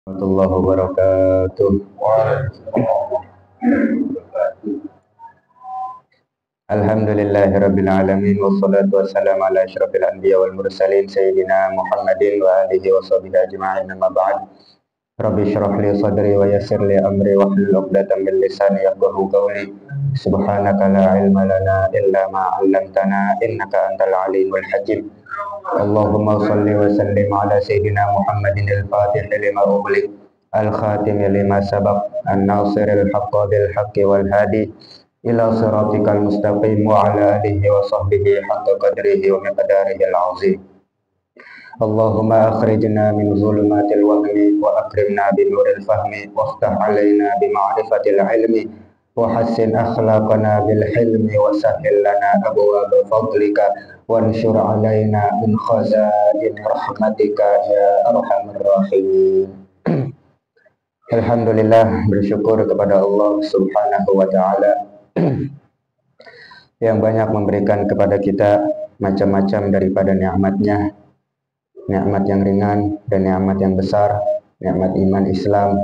Warahmatullahi wabarakatuh. Alhamdulillahirabbil alamin wassalatu wassalamu ala asyrafil anbiya wal mursalin sayyidina Muhammadin wa alihi washabihi ajma'in amma ba'd. Rabbi shrah li sadri wa yassir li amri wahlul 'uqdatam min lisani yafqahu qawli. Subhanaka la ilma lana illa ma 'allamtana innaka antal alimul hakim. Allahumma shalli wa sallim ala sayyidina Muhammadin al-fatih lima ughliq al-khatim lima sabaq an-nasiril haqqi bil haqqi wal hadi ila siratikal mustaqim wa ala alihi wa sahbihi haqqa qadrihi wa miqdarihi al-azim. Allahumma akhrijna min zulumatil wahmi wa akrimna bi nuril fahmi waftah alaina bi ma'rifatil ilmi wa hassin akhlaqana bil hilmi wa sahhil lana abwaab fadlika wansyur alaina min khazain rahmatika ya arhamar rahimin. Alhamdulillah, bersyukur kepada Allah Subhanahu wa taala yang banyak memberikan kepada kita macam-macam daripada nikmat-Nya, nikmat yang ringan dan nikmat yang besar, nikmat iman Islam,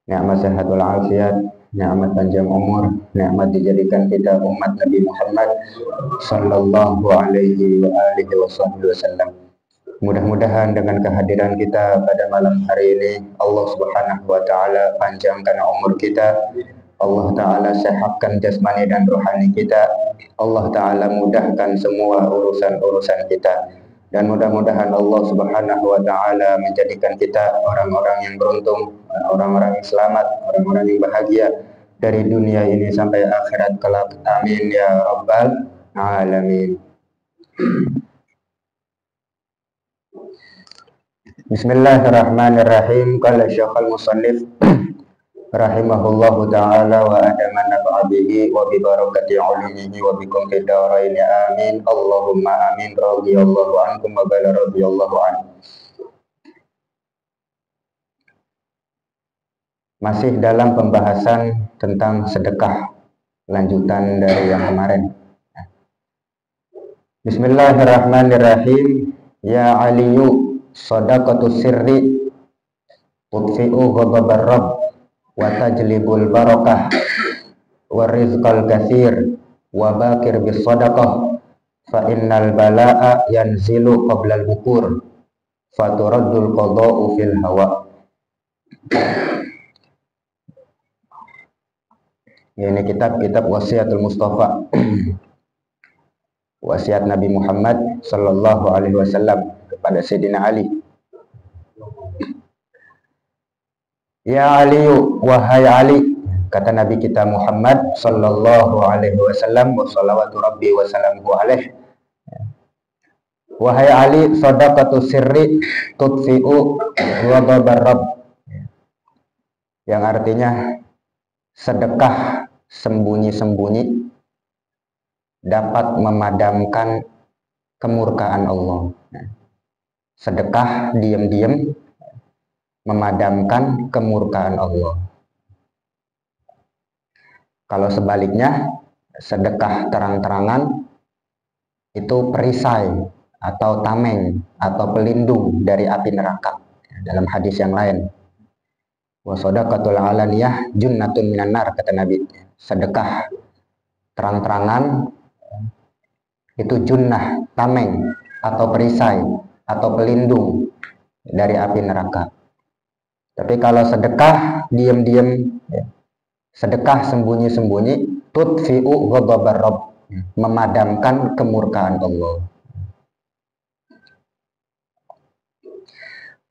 nikmat sehat wal afiat, nikmat panjang umur, nikmat dijadikan kita umat Nabi Muhammad sallallahu alaihi wa alihi wasallam. Mudah-mudahan dengan kehadiran kita pada malam hari ini Allah Subhanahu wa taala panjangkan umur kita, Allah taala sehatkan jasmani dan rohani kita, Allah taala mudahkan semua urusan-urusan kita, dan mudah-mudahan Allah Subhanahu wa taala menjadikan kita orang-orang yang beruntung, orang-orang yang selamat, orang-orang yang bahagia dari dunia ini sampai akhirat kelak. Amin ya rabbal alamin. Bismillahirrahmanirrahim. Qala Syekhul Musannif rahimahullahu ta'ala wa adama nafa'a bihi wa bi barakati ulumihi wa bikum fid dharain amin. Allahumma amin. Radhiyallahu ankum wa bala radhiyallahu anhu. Masih dalam pembahasan tentang sedekah, lanjutan dari yang kemarin. Bismillahirrahmanirrahim. Ya Aliyu, shadaqatu sirri tudfi'u ghadabar rabb wa tajlibul barakah wa rizqal katsir wa bakir bis sadaqah fa innal balaa yanzilu qabla al bukur fa turaddul qada'u fil hawa. Ini kitab Wasiatul Mustafa, wasiat Nabi Muhammad sallallahu alaihi wasallam kepada Sayyidina Ali. Ya Aliyu, wahai Ali, kata Nabi kita Muhammad sallallahu alaihi wasallam wa salawatu rabbi wa salamuhu alaihi. Wahai Ali, shadaqatu sirri tudfi'u ghadabar rabb. Yang artinya sedekah sembunyi-sembunyi dapat memadamkan kemurkaan Allah. Sedekah diam-diam memadamkan kemurkaan Allah. Kalau sebaliknya, sedekah terang-terangan itu perisai atau tameng atau pelindung dari api neraka. Dalam hadis yang lain, wa shadaqatul alaniyah junnatun minan nar, kata Nabi. Sedekah terang-terangan itu junnah, tameng atau perisai atau pelindung dari api neraka. Tapi kalau sedekah diam-diam, sedekah sembunyi-sembunyi, tudfi'u ghadabar rabb, memadamkan kemurkaan Allah.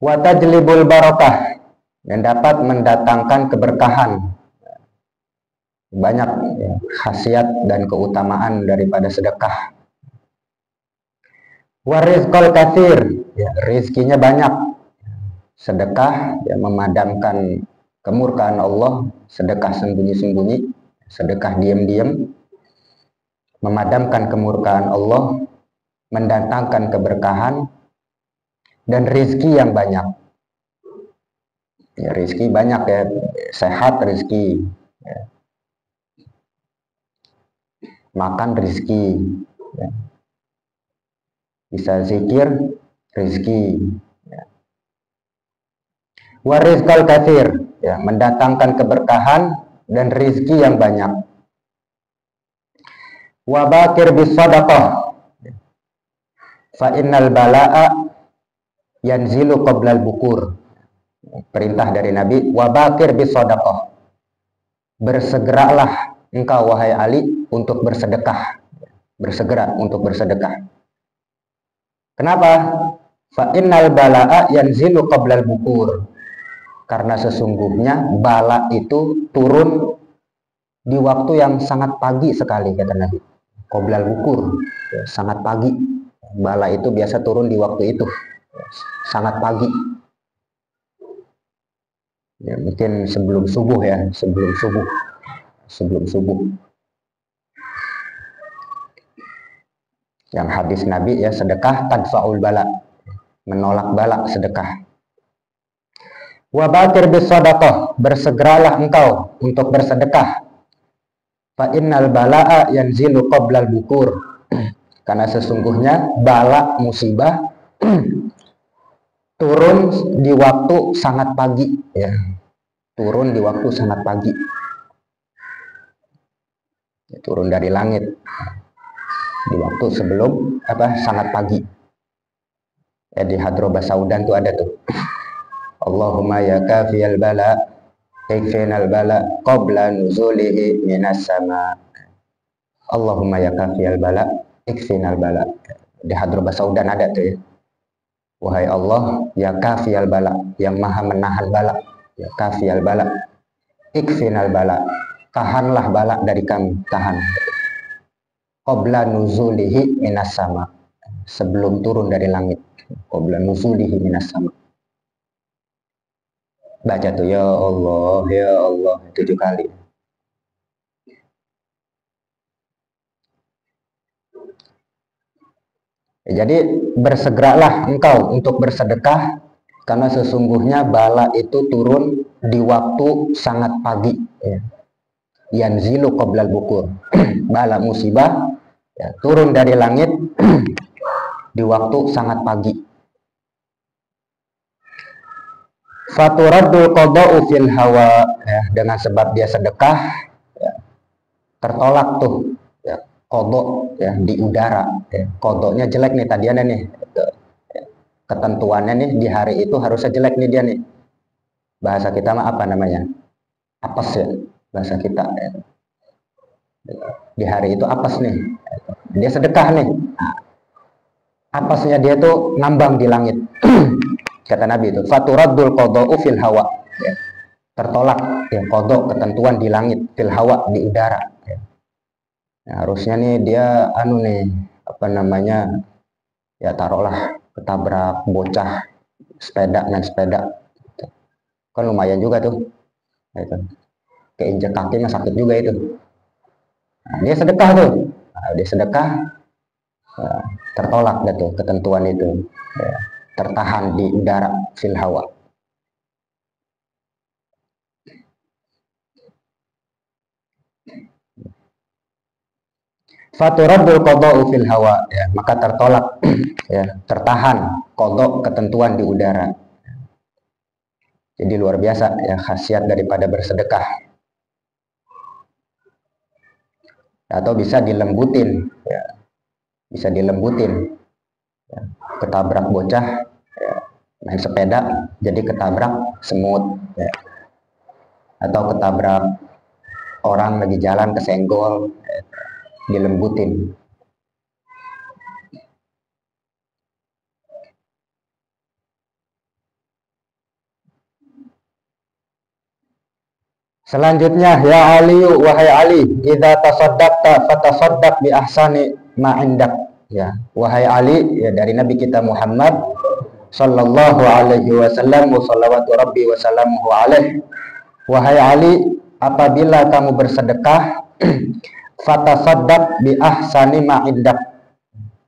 Wa tajlibul barakah, yang dapat mendatangkan keberkahan. Banyak khasiat dan keutamaan daripada sedekah. Wa rizqal katsir, rizkinya banyak. Sedekah memadamkan kemurkaan Allah, sedekah sembunyi-sembunyi, sedekah diam-diam memadamkan kemurkaan Allah, mendatangkan keberkahan dan rizki yang banyak. Ya, rizki banyak ya, sehat rizki, ya. Makan rizki, ya. Bisa zikir rizki, ya. Warizqal katsir, ya, mendatangkan keberkahan dan rizki yang banyak. Wabakir bis sadaqah, fa innal bala'a yanzilu qoblal bukur. Perintah dari Nabi, wabakir bis sadaqah, bersegeralah engkau wahai Ali untuk bersedekah, bersegera untuk bersedekah. Kenapa? Fa innal bala'a yanzilu qoblal bukur, karena sesungguhnya bala itu turun di waktu yang sangat pagi sekali, kata Nabi. Qoblal bukur, ya, sangat pagi. Bala itu biasa turun di waktu itu, sangat pagi. Ya, mungkin sebelum subuh ya, sebelum subuh. Yang hadis Nabi ya, sedekah tadfa'ul bala, menolak bala sedekah. Wabakir bis sadaqah, bersegeralah engkau untuk bersedekah. Fa innal bala'a yanzilu qoblal bukur, karena sesungguhnya bala musibah turun di waktu sangat pagi, ya. Turun di waktu sangat pagi. Ya, turun dari langit di waktu sebelum sangat pagi. Ya, di Hadrobah Saudan tuh ada tuh. Allahumma ya kafiyal bala ikfinal bala qabla nuzulihi minas sama. Allahumma ya kafiyal bala ikfinal bala. Di Hadrobah Saudan ada tuh ya. Wahai Allah, ya kafiyal bala, yang maha menahan bala, ya kafiyal bala ikfinal bala, tahanlah bala dari kami, tahan. Qabla nuzulihi minas sama, sebelum turun dari langit. Qabla nuzulihi minas sama. Baca tuh ya Allah 7 kali. Jadi bersegeralah engkau untuk bersedekah, karena sesungguhnya bala itu turun di waktu sangat pagi, ya. Yanzilu qoblal bukur, bala musibah, ya, turun dari langit di waktu sangat pagi. Faturaddul qada'u fil hawa, ya, dengan sebab dia sedekah, ya, tertolak tuh, ya, kodok, ya, di udara, ya. Kodoknya jelek nih tadi ada nih, ketentuannya nih di hari itu harusnya jelek nih dia nih. Bahasa kita mah apa namanya? Apes ya, bahasa kita. Ya. Di hari itu apes nih. Dia sedekah nih. Nah, apesnya dia tuh ngambang di langit. Kata Nabi itu, faturaddul qada'u fil hawa. Ya. Tertolak, ya, kodok ketentuan di langit, fil hawa, di udara. Ya. Nah, harusnya nih dia ya taruhlah ketabrak bocah naik sepeda, kan lumayan juga tuh, gitu. Keinjek kakinya sakit juga itu. Nah, dia sedekah tuh, tertolak dah tuh ketentuan itu, ya, tertahan di udara, fil hawa. Faturaddul qada'u fil hawa, ya, maka tertolak, ya, tertahan qada, ketentuan di udara. Jadi luar biasa ya khasiat daripada bersedekah. Atau bisa dilembutin, ya, bisa dilembutin, ya. Ketabrak bocah, ya, main sepeda jadi ketabrak semut, ya. Atau ketabrak orang lagi jalan kesenggol, ya, dilembutin. Selanjutnya, ya Ali, wahai Ali, idza tasaddaqta fatasaddaq bi ahsani ma indak. Ya, wahai Ali, ya, dari Nabi kita Muhammad sallallahu alaihi wasallam, wa shalawatu rabbi wa salamuhu alaihi. Wahai Ali, apabila kamu bersedekah, fatasaddaq bi ahsani ma indak,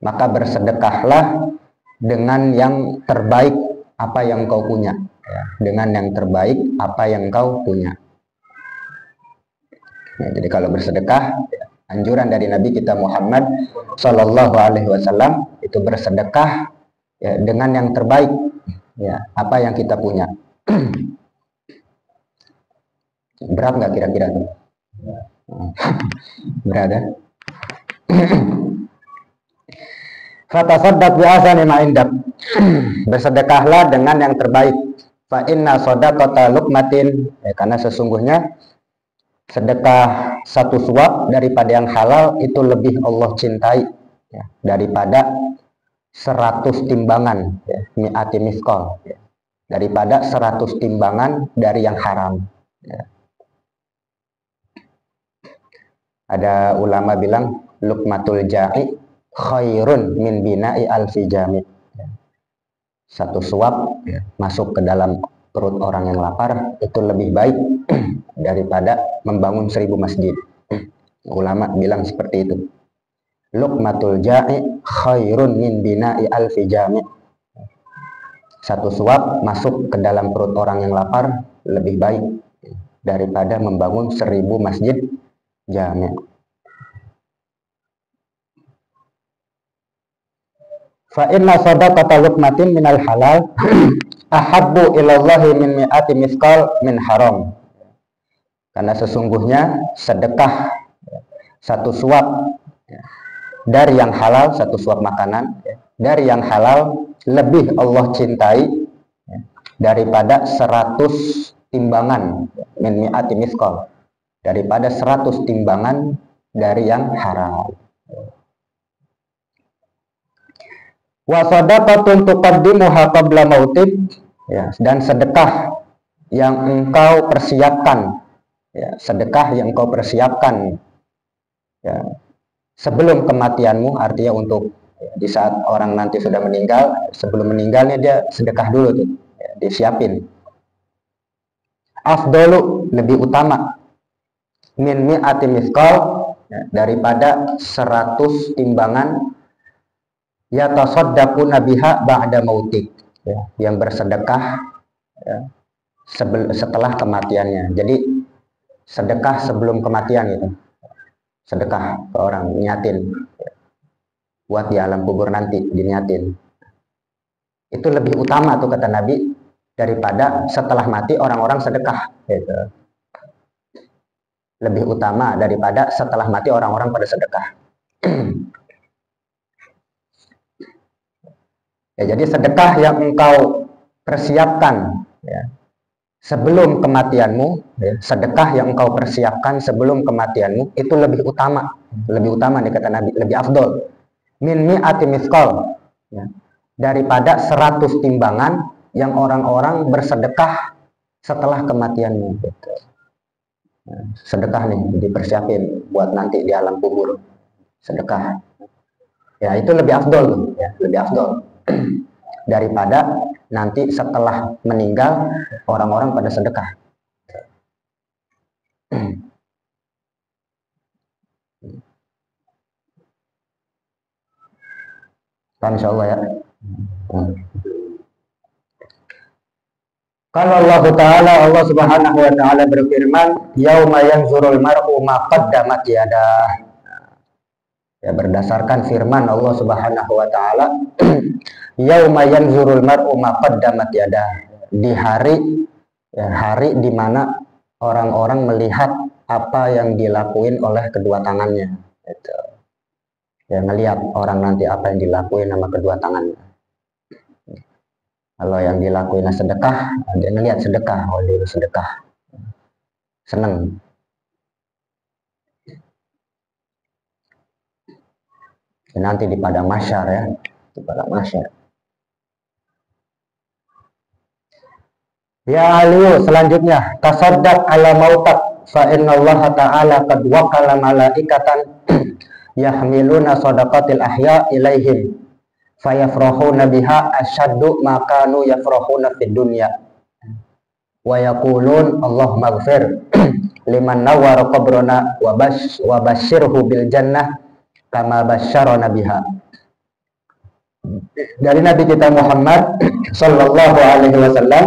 maka bersedekahlah dengan yang terbaik apa yang kau punya, ya, dengan yang terbaik apa yang kau punya. Ya, jadi kalau bersedekah, ya, anjuran dari Nabi kita Muhammad Sallallahu Alaihi Wasallam itu bersedekah, ya, dengan yang terbaik, ya, apa yang kita punya. Berat nggak kira-kira tuh? Berat ya? Fatasaddaq bi ahsani ma indak. Bersedekahlah dengan yang terbaik. Fa inna shadaqata luqmatin, karena sesungguhnya sedekah satu suap daripada yang halal itu lebih Allah cintai ya, daripada 100 timbangan ya, mi'ati miskol ya, daripada 100 timbangan dari yang haram ya. Ada ulama bilang luqmatul ja'i khairun min bina'i alfi jami. Satu suap ya, masuk ke dalam perut orang yang lapar itu lebih baik daripada membangun 1000 masjid. Ulama bilang seperti itu. Luqmatul ja'i khairun min bina'i alfi jami. Satu suap masuk ke dalam perut orang yang lapar lebih baik daripada membangun 1000 masjid jami'. Fa inna sadaqata luqmatin minal halal ahabbu ilallahi min mi'ati miskal min haram. Karena sesungguhnya sedekah satu suap dari yang halal, satu suap makanan dari yang halal lebih Allah cintai daripada 100 timbangan min mi'ati miskal, daripada 100 timbangan dari yang haram. Wa sadaqatun tuqaddimuha qabla mautik ya, dan sedekah yang engkau persiapkan ya, sedekah yang engkau persiapkan ya, sebelum kematianmu, artinya untuk ya, di saat orang nanti sudah meninggal, sebelum meninggalnya dia sedekah dulu tuh ya, disiapin. Afdalu, lebih utama, min mi'ati miskal ya, daripada 100 timbangan yatasaddaquna biha ba'da mautik ya, yang bersedekah ya, setelah kematiannya. Jadi sedekah sebelum kematian itu, sedekah ke orang, niatin ya, buat di alam kubur nanti diniatin, itu lebih utama tuh kata Nabi daripada setelah mati orang-orang sedekah gitu. Lebih utama daripada setelah mati orang-orang pada sedekah. Ya, jadi sedekah yang engkau persiapkan ya, sebelum kematianmu ya, sedekah yang engkau persiapkan sebelum kematianmu itu lebih utama nih kata Nabi, lebih afdol min mi'ati miskal ya, daripada 100 timbangan yang orang-orang bersedekah setelah kematianmu gitu. Nah, sedekah nih dipersiapin buat nanti di alam kubur, sedekah ya, itu lebih afdol ya, lebih afdol daripada nanti setelah meninggal orang-orang pada sedekah. Kan insyaallah ya. Kalau Allah Ta'ala, Allah Subhanahu wa Ta'ala berfirman, yauma yanzurul mar'u ma qaddamat yadah. Ya, berdasarkan firman Allah Subhanahu wa Ta'ala, yauma yanzurul mar'u ma qaddamat yadah, di hari ya, hari di mana orang-orang melihat apa yang dilakuin oleh kedua tangannya gitu. Ya, ngelihat orang nanti apa yang dilakuin sama kedua tangannya. Kalau yang dilakuin sedekah, dia ngelihat sedekah, oh dia sedekah, seneng. Ya, nanti di padang mahsyar ya, di padang mahsyar. Ya Aliyu, selanjutnya tasaddaq ala mautak fa innallaha ta'ala qad waqala malaikatan yahmiluna sadaqatil ahya ilaihim fayafrahuna biha asyaddu ma kanu yafrahuna fid dunya wa yaqulun Allahumma ighfir liman nawwara qabrana wa basyirhu bil jannah kama basyarana biha. Dari Nabi kita Muhammad sallallahu alaihi wasallam,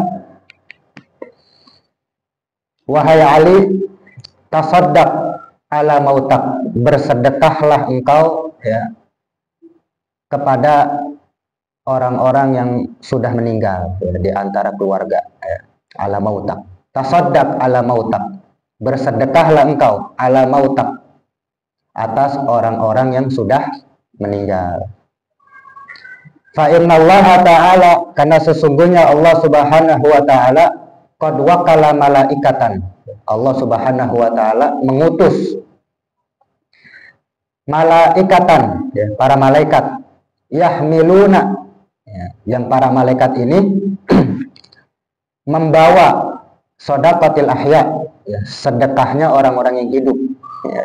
wahai Ali, tasaddaq ala mautak, bersedekahlah engkau ya, kepada orang-orang yang sudah meninggal ya, di antara keluarga ya. ala mautak. Tasaddaq ala mautak. Bersedekahlah engkau ala mautak, atas orang-orang yang sudah meninggal. Fa innallaha ta'ala, karena sesungguhnya Allah Subhanahu wa taala qad wakala malaikatan. Allah Subhanahu wa taala mengutus malaikatan, ya, para malaikat, yahmiluna, ya, yang para malaikat ini membawa shadaqatil ahya, ya, sedekahnya orang-orang yang hidup, ya.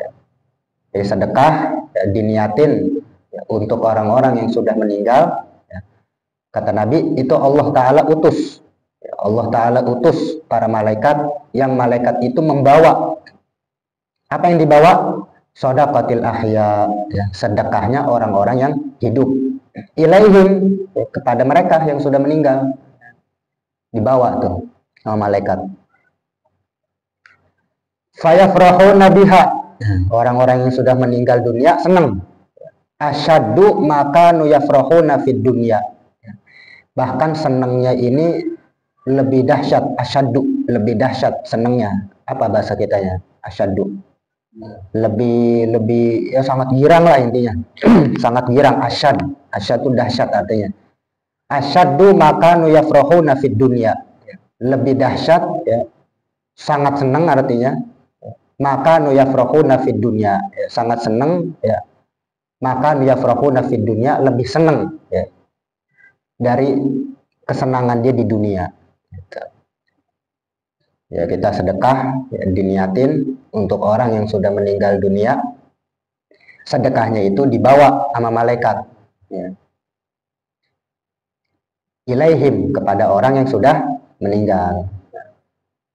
Jadi sedekah, ya, diniatin, ya, untuk orang-orang yang sudah meninggal, ya. Kata Nabi, itu Allah Ta'ala utus, ya, Allah Ta'ala utus para malaikat, yang malaikat itu membawa, apa yang dibawa? Shadaqatil ahya, ya, sedekahnya orang-orang yang hidup, ilaihim, ya, kepada mereka yang sudah meninggal, dibawa tuh sama malaikat. Fayafrahuna biha, orang-orang yang sudah meninggal dunia senang. Asyaddu maka nuyafrahuna fid dunya, bahkan senangnya ini lebih dahsyat. Asyaddu, lebih dahsyat senangnya. Apa bahasa kitanya? Asyaddu, lebih ya, sangat girang lah intinya. Sangat girang. Asyad itu dahsyat artinya. Asyaddu maka nuyafrahuna fid dunya, lebih dahsyat, ya, sangat senang artinya. Maka nuyafrahuna fid dunya, ya, sangat senang, ya. Maka nuyafrahuna fid dunya, lebih senang, ya, dari kesenangan dia di dunia. Ya, kita sedekah, ya, diniatin untuk orang yang sudah meninggal dunia. Sedekahnya itu dibawa sama malaikat, ya, ilaihim, kepada orang yang sudah meninggal.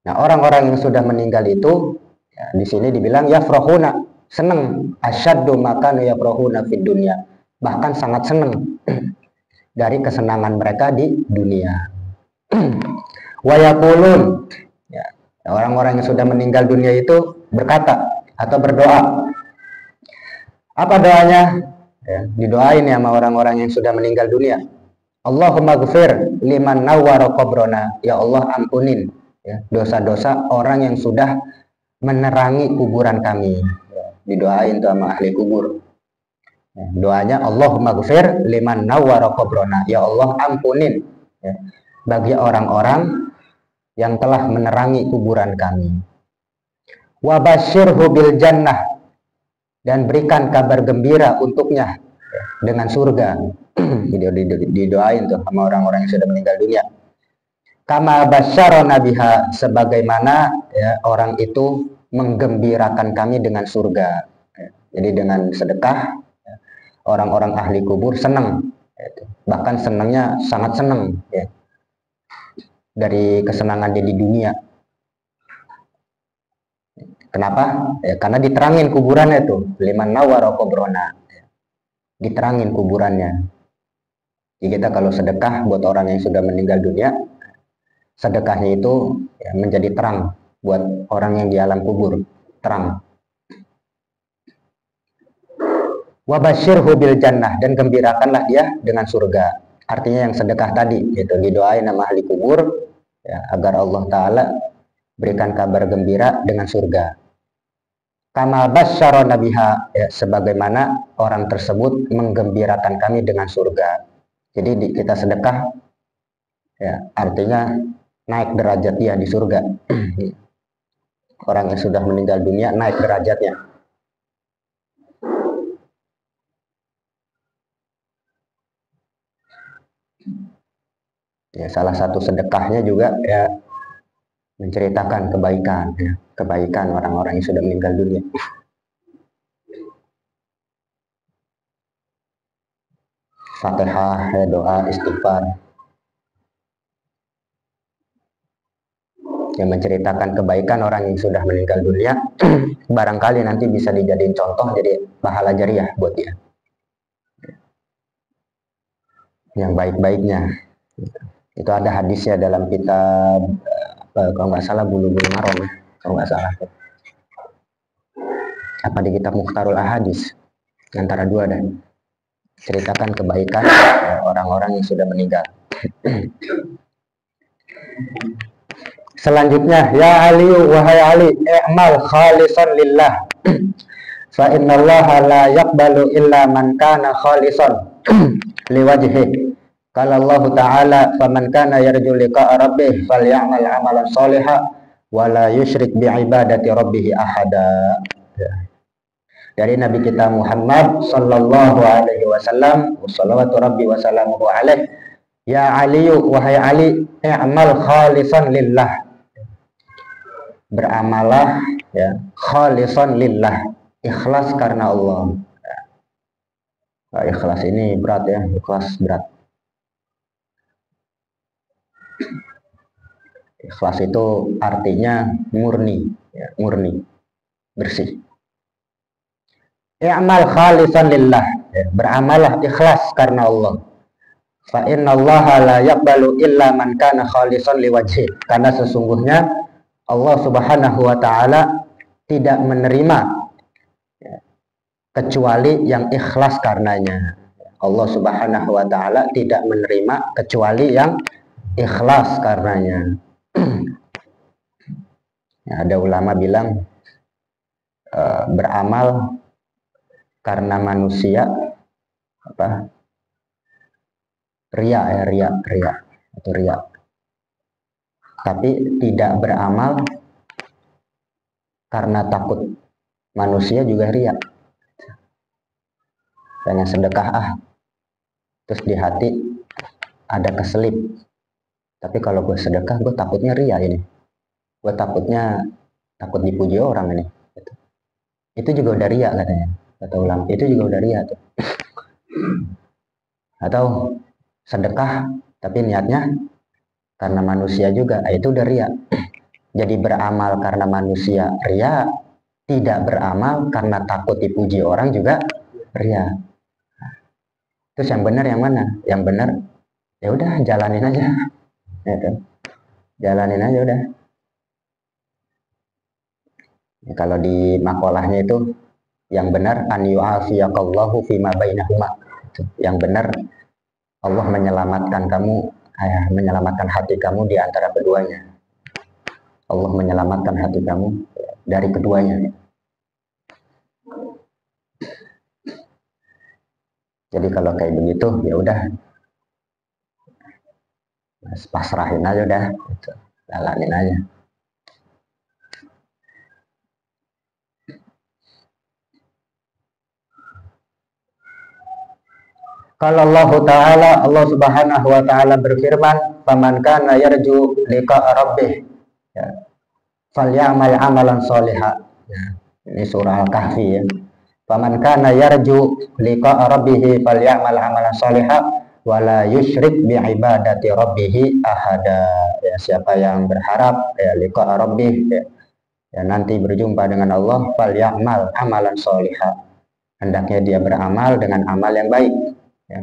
Nah, orang-orang yang sudah meninggal itu, ya, di sini dibilang yafrahuna, senang. Asyaddu maka yafrahuna fid dunya, bahkan sangat senang dari kesenangan mereka di dunia. Wa yaqulun, ya, orang-orang yang sudah meninggal dunia itu berkata atau berdoa. Apa doanya? Ya, didoain ya sama orang-orang yang sudah meninggal dunia. Allahumma ghfir liman nawwara qabrona, ya Allah ampunin, ya, dosa-dosa orang yang sudah menerangi kuburan kami. Ya, didoain tuh sama ahli kubur. Ya, doanya Allahumma ghfir liman nawwara qabrona, ya Allah ampunin, ya, bagi orang-orang yang telah menerangi kuburan kami. Wa basyirhu bil jannah, dan berikan kabar gembira untuknya, ya, dengan surga. Didoain tuh sama orang-orang yang sudah meninggal dunia. Kama basyarona biha, sebagaimana, ya, orang itu menggembirakan kami dengan surga. Ya, jadi dengan sedekah, ya, orang-orang ahli kubur senang, ya, bahkan senangnya sangat senang, ya, dari kesenangan dia di dunia. Kenapa? Ya, karena diterangin kuburannya tuh, liman nawwara qabrona, ya, diterangin kuburannya. Jadi kita kalau sedekah buat orang yang sudah meninggal dunia, sedekahnya itu, ya, menjadi terang buat orang yang di alam kubur, terang. Wa basyirhu bil jannah, dan gembirakanlah dia dengan surga. Artinya yang sedekah tadi, itu didoain sama ahli kubur, ya, agar Allah Ta'ala berikan kabar gembira dengan surga. Kama basyarona biha, ya, sebagaimana orang tersebut menggembirakan kami dengan surga. Jadi kita sedekah, ya, artinya naik derajat dia di surga. Orang yang sudah meninggal dunia naik derajatnya. Ya, salah satu sedekahnya juga, ya, menceritakan kebaikan, ya, kebaikan orang-orang yang sudah meninggal dunia. Fatihah, ya, doa, istighfar, yang menceritakan kebaikan orang yang sudah meninggal dunia. Barangkali nanti bisa dijadiin contoh, jadi pahala jariah buat dia, yang baik-baiknya. Itu ada hadisnya dalam kitab, kalau nggak salah Bulughul Maram, ya, kalau nggak salah. Apa di kitab Mukhtarul Ahadits, antara dua dan ceritakan kebaikan orang-orang yang sudah meninggal. Selanjutnya, ya Ali, wahai Ali, i'mal khalisan lillah. Fa innallaha la yaqbalu illa man kana khalisan liwajhi. Qala Allah Ta'ala, faman kana yarju liqa'a rabbih falyamal amalan shalihan wa la yusyrik bi ibadati rabbih ahada. Dari Nabi kita Muhammad sallallahu alaihi wasallam, wassalatu rabbi wa salamuhu alaihi, ya Ali, wahai Ali, i'mal khalisan lillah. Beramalah ya, khalisan lillah, ikhlas karena Allah. Nah, ikhlas ini berat ya, ikhlas berat. Ikhlas itu artinya murni, ya, murni, bersih. I'mal khalisan lillah, ya, beramalah ikhlas karena Allah. Fa innallaha la yaqbalu illa man kana khalisan liwajhi. Karena sesungguhnya Allah Subhanahu wa Ta'ala tidak menerima kecuali yang ikhlas karenanya. Allah Subhanahu wa Ta'ala tidak menerima kecuali yang ikhlas karenanya. Ya, ada ulama bilang beramal karena manusia apa? Riya atau riya. Tapi tidak beramal karena takut manusia juga riya. Pengen sedekah terus di hati ada keselip. Tapi kalau gue sedekah, gue takutnya riya ini. Gue takut dipuji orang ini. Itu juga udah riya katanya. Kata ulama, itu juga udah riya tuh. Atau sedekah tapi niatnya karena manusia juga, itu udah riya. Jadi beramal karena manusia riya, tidak beramal karena takut dipuji orang juga riya. Terus yang benar yang mana? Yang benar ya udah jalanin aja. Ya kan? Jalanin aja udah. Ya, kalau di makolahnya itu yang benar an yu'afiyakallahu fima bainahuma. Yang benar Allah menyelamatkan kamu, menyelamatkan hati kamu di antara keduanya. Allah menyelamatkan hati kamu dari keduanya. Jadi kalau kayak begitu ya udah pasrahin aja udah, gitu. Jalanin aja. Kalau Allah Subhanahu wa Ta'ala berfirman, faman kana yarju liqa'a rabbih, ya, falyamal amalan sholihan. Ya, ini surah Al-Kahfi ya. Faman kana yarju liqa'a rabbih falyamal amalan sholihan wa la yusyrik bi ibadati rabbih ahada. Ya, siapa yang berharap ya liqa'a rabbih, ya, nanti berjumpa dengan Allah, falyamal amalan sholihan. Hendaknya dia beramal dengan amal yang baik. Ya.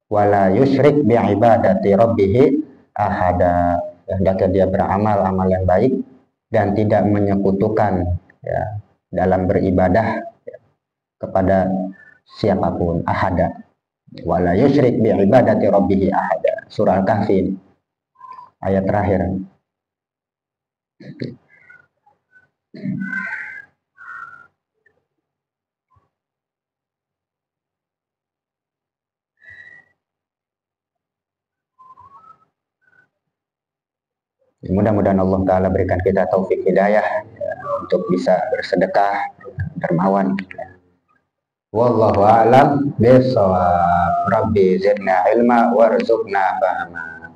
Wala yusyrik bi ibadati rabbih ahada. Hendaknya dia beramal amal yang baik dan tidak menyekutukan ya, dalam beribadah ya, kepada siapapun, ahada. Wala yusyrik bi ibadati rabbih ahada. Surah Al-Kahfi ayat terakhir. Mudah-mudahan Allah Ta'ala berikan kita taufik hidayah ya, untuk bisa bersedekah dermawan. Wallahu a'lam bishawab. Rabbi zidna ilma warzuqna fahma.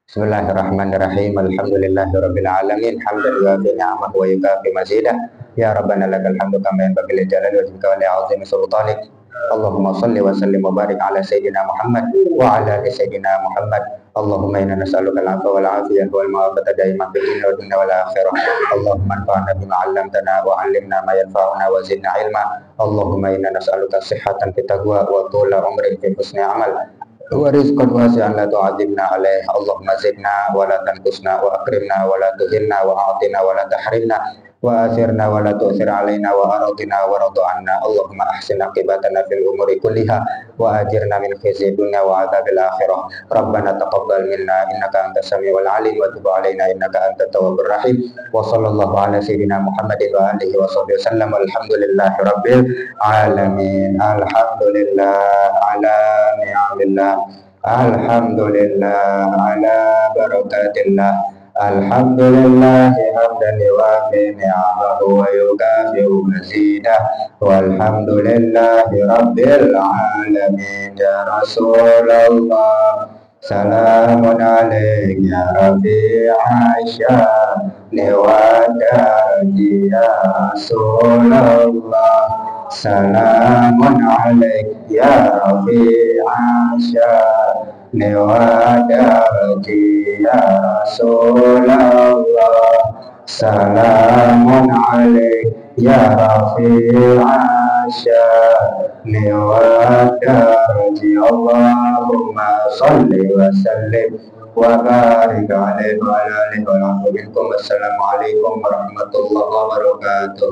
Bismillahirrahmanirrahim. Alhamdulillahirabbil alamin. Hamdan yuafi ni'amahu wa yukafi mazidah. Ya Rabbana lakal hamdu kama yanbaghi li jalali wajhika wa li 'azimi sultanik. Allahumma salli wa sallim wa barik ala sayyidina Muhammad wa ala ali sayyidina Muhammad. Allahumma inna nas'aluka al-'afwa wal 'afiyata wal ma'afata da'iman fid dunya wad dunya wal akhirah. Allahumma anfa'na bima 'allamtana wa 'allimna ma yanfa'una wa zidna 'ilma. Allahumma inna nas'aluka sihhatan fit taqwa wa tula umrin fi husni 'amal wa rizqan wasi'an la tu'adzibna 'alaih. Allahumma zidna wa la tanqusna wa akrimna wa la tuhinna wa a'tina wa la tahrimna وآثرنا ولا تؤثر علينا وأرضنا ورض عنا اللهم أحسن عاقبتنا في الأمور كلها وأجرنا من خزي الدنيا وعذاب الآخرة ربنا تقبل منا إنك أنت السميع العليم وتب علينا إنك أنت التواب الرحيم وصلى الله على سيدنا محمد وآله وصحبه وسلم والحمد لله رب العالمين الحمد لله على نعم الله الحمد لله على بركات الله الحمد لله حمدا يوافي نعمه ويكافئ مزيده والحمد لله رب العالمين يا رسول الله سلام عليك يا رفيع الشان والدرج يا رسول الله سلام عليك يا رفيع الشان ودرج يا رسول الله سلام عليك يا رفيع الشان والدرج اللهم صل وسلم وبارك عليه وعلى آله وصحبه منكم. السلام عليكم ورحمة الله وبركاته.